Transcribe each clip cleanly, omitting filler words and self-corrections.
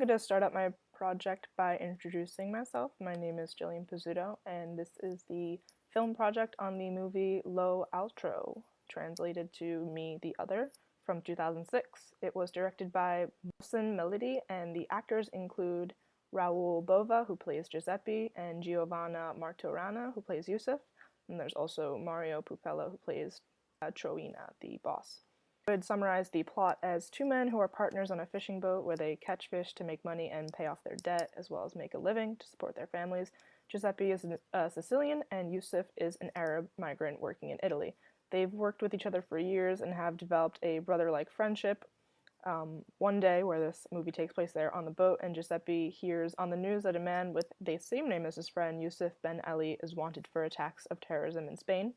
happy to start out my project by introducing myself. My name is Jillian Pizzuto, and this is the film project on the movie Lo Altro, translated to Me the Other, from 2006. It was directed by Mohsen Melody, and the actors include Raul Bova, who plays Giuseppe, and Giovanna Martorana, who plays Yusuf, and there's also Mario Pupello, who plays Troina, the boss. I would summarize the plot as two men who are partners on a fishing boat where they catch fish to make money and pay off their debt, as well as make a living to support their families. Giuseppe is a Sicilian, and Yusuf is an Arab migrant working in Italy. They've worked with each other for years and have developed a brother-like friendship. One day, where this movie takes place, they're on the boat, and Giuseppe hears on the news that a man with the same name as his friend, Yusuf Ben Ali, is wanted for attacks of terrorism in Spain.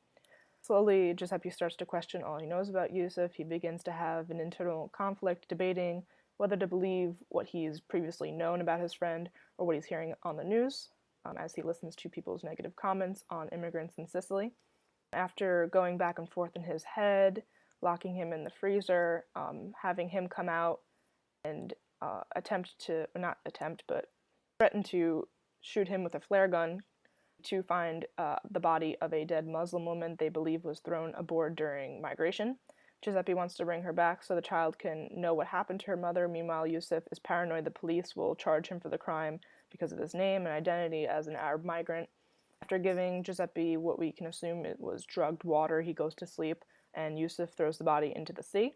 Slowly, Giuseppe starts to question all he knows about Yusuf. He begins to have an internal conflict, debating whether to believe what he's previously known about his friend or what he's hearing on the news, as he listens to people's negative comments on immigrants in Sicily. After going back and forth in his head, locking him in the freezer, having him come out and threaten to shoot him with a flare gun, to find the body of a dead Muslim woman they believe was thrown aboard during migration. Giuseppe wants to bring her back so the child can know what happened to her mother. Meanwhile, Yusuf is paranoid the police will charge him for the crime because of his name and identity as an Arab migrant. After giving Giuseppe what we can assume it was drugged water, he goes to sleep, and Yusuf throws the body into the sea.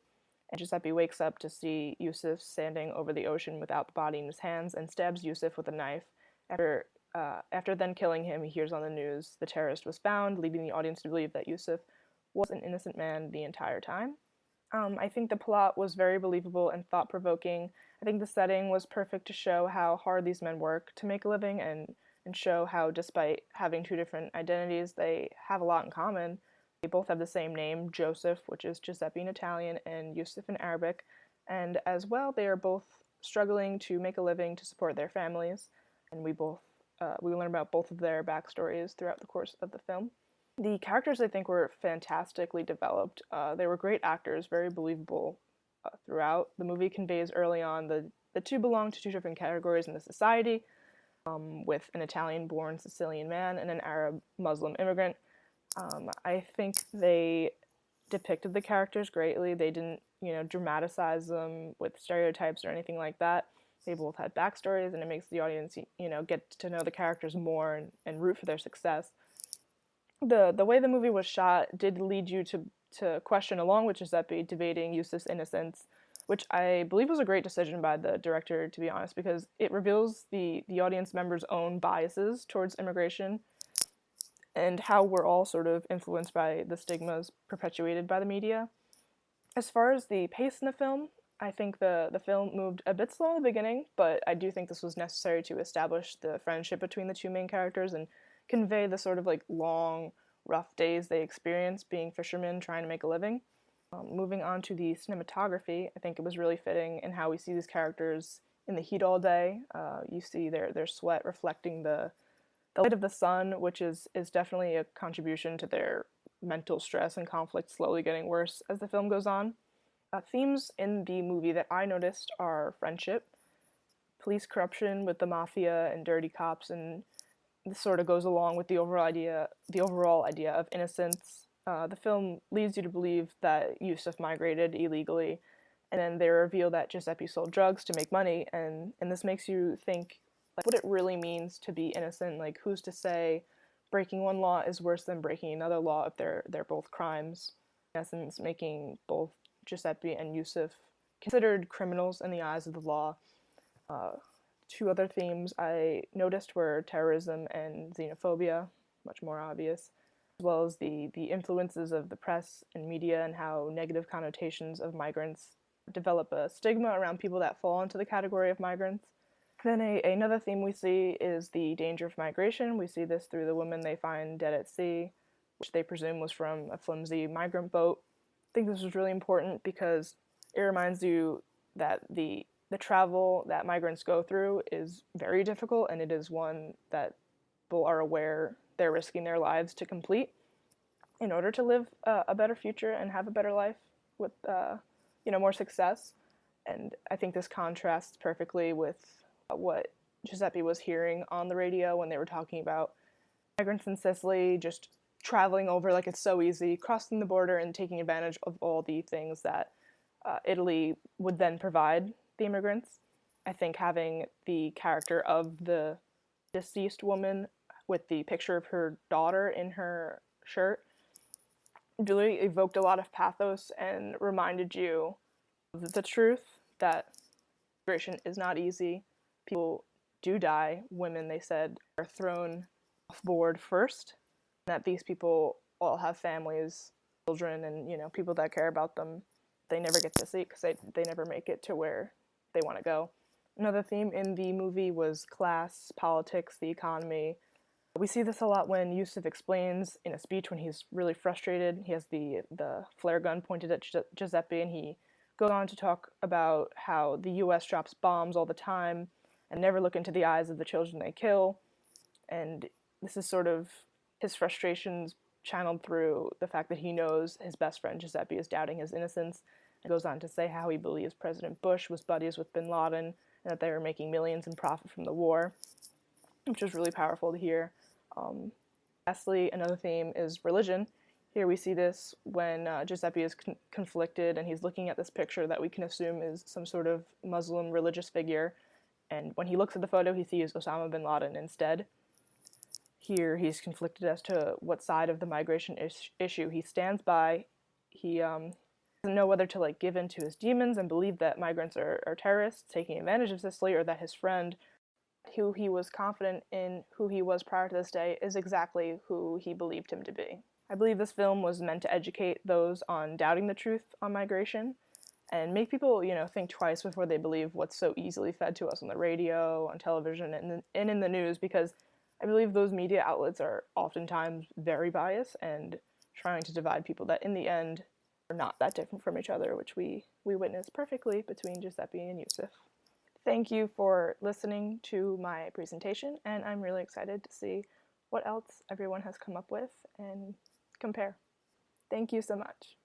And Giuseppe wakes up to see Yusuf standing over the ocean without the body in his hands and stabs Yusuf with a knife. After then killing him, he hears on the news the terrorist was found, leading the audience to believe that Yusuf was an innocent man the entire time. I think the plot was very believable and thought-provoking. I think the setting was perfect to show how hard these men work to make a living and show how, despite having two different identities, they have a lot in common. They both have the same name, Joseph, which is Giuseppe in Italian, and Yusuf in Arabic. And as well, they are both struggling to make a living to support their families. And we learn about both of their backstories throughout the course of the film. The characters, I think, were fantastically developed. They were great actors, very believable throughout. The movie conveys early on the two belong to two different categories in the society, with an Italian-born Sicilian man and an Arab Muslim immigrant. I think they depicted the characters greatly. They didn't, dramatize them with stereotypes or anything like that. They both had backstories, and it makes the audience, get to know the characters more and root for their success. The way the movie was shot did lead you to question, along with Giuseppe, debating Yusuf's innocence, which I believe was a great decision by the director, to be honest, because it reveals the audience members' own biases towards immigration and how we're all sort of influenced by the stigmas perpetuated by the media. As far as the pace in the film, I think the film moved a bit slow in the beginning, but I do think this was necessary to establish the friendship between the two main characters and convey the sort of long, rough days they experience being fishermen trying to make a living. Moving on to the cinematography, I think it was really fitting in how we see these characters in the heat all day. You see their sweat reflecting the light of the sun, which is definitely a contribution to their mental stress and conflict slowly getting worse as the film goes on. Themes in the movie that I noticed are friendship, police corruption with the mafia and dirty cops, and this sort of goes along with the overall idea of innocence. The film leads you to believe that Yusuf migrated illegally, and then they reveal that Giuseppe sold drugs to make money, and this makes you think what it really means to be innocent. Who's to say breaking one law is worse than breaking another law if they're both crimes? In essence, making both Giuseppe and Yusuf considered criminals in the eyes of the law. Two other themes I noticed were terrorism and xenophobia, much more obvious, as well as the influences of the press and media and how negative connotations of migrants develop a stigma around people that fall into the category of migrants. Then another theme we see is the danger of migration. We see this through the women they find dead at sea, which they presume was from a flimsy migrant boat. I think this was really important because it reminds you that the travel that migrants go through is very difficult, and it is one that people are aware they're risking their lives to complete in order to live a better future and have a better life with more success. And I think this contrasts perfectly with what Giuseppe was hearing on the radio when they were talking about migrants in Sicily just traveling over like it's so easy, crossing the border and taking advantage of all the things that Italy would then provide the immigrants. I think having the character of the deceased woman with the picture of her daughter in her shirt really evoked a lot of pathos and reminded you of the truth that migration is not easy. People do die. Women, they said, are thrown off board first, and that these people all have families, children, and people that care about them. They never get to see because they never make it to where they want to go. Another theme in the movie was class, politics, the economy. We see this a lot when Yusuf explains in a speech when he's really frustrated. He has the flare gun pointed at Giuseppe, and he goes on to talk about how the U.S. drops bombs all the time and never look into the eyes of the children they kill. And this is sort of his frustrations channeled through the fact that he knows his best friend Giuseppe is doubting his innocence, and goes on to say how he believes President Bush was buddies with bin Laden and that they were making millions in profit from the war, which was really powerful to hear. Lastly, another theme is religion. Here we see this when Giuseppe is conflicted and he's looking at this picture that we can assume is some sort of Muslim religious figure, and when he looks at the photo he sees Osama bin Laden instead. Here he's conflicted as to what side of the migration issue he stands by. He doesn't know whether to give in to his demons and believe that migrants are terrorists taking advantage of Sicily, or that his friend, who he was confident in who he was prior to this day, is exactly who he believed him to be. I believe this film was meant to educate those on doubting the truth on migration and make people, think twice before they believe what's so easily fed to us on the radio, on television, and in the news, because I believe those media outlets are oftentimes very biased and trying to divide people that in the end are not that different from each other, which we witness perfectly between Giuseppe and Yusuf. Thank you for listening to my presentation, and I'm really excited to see what else everyone has come up with and compare. Thank you so much.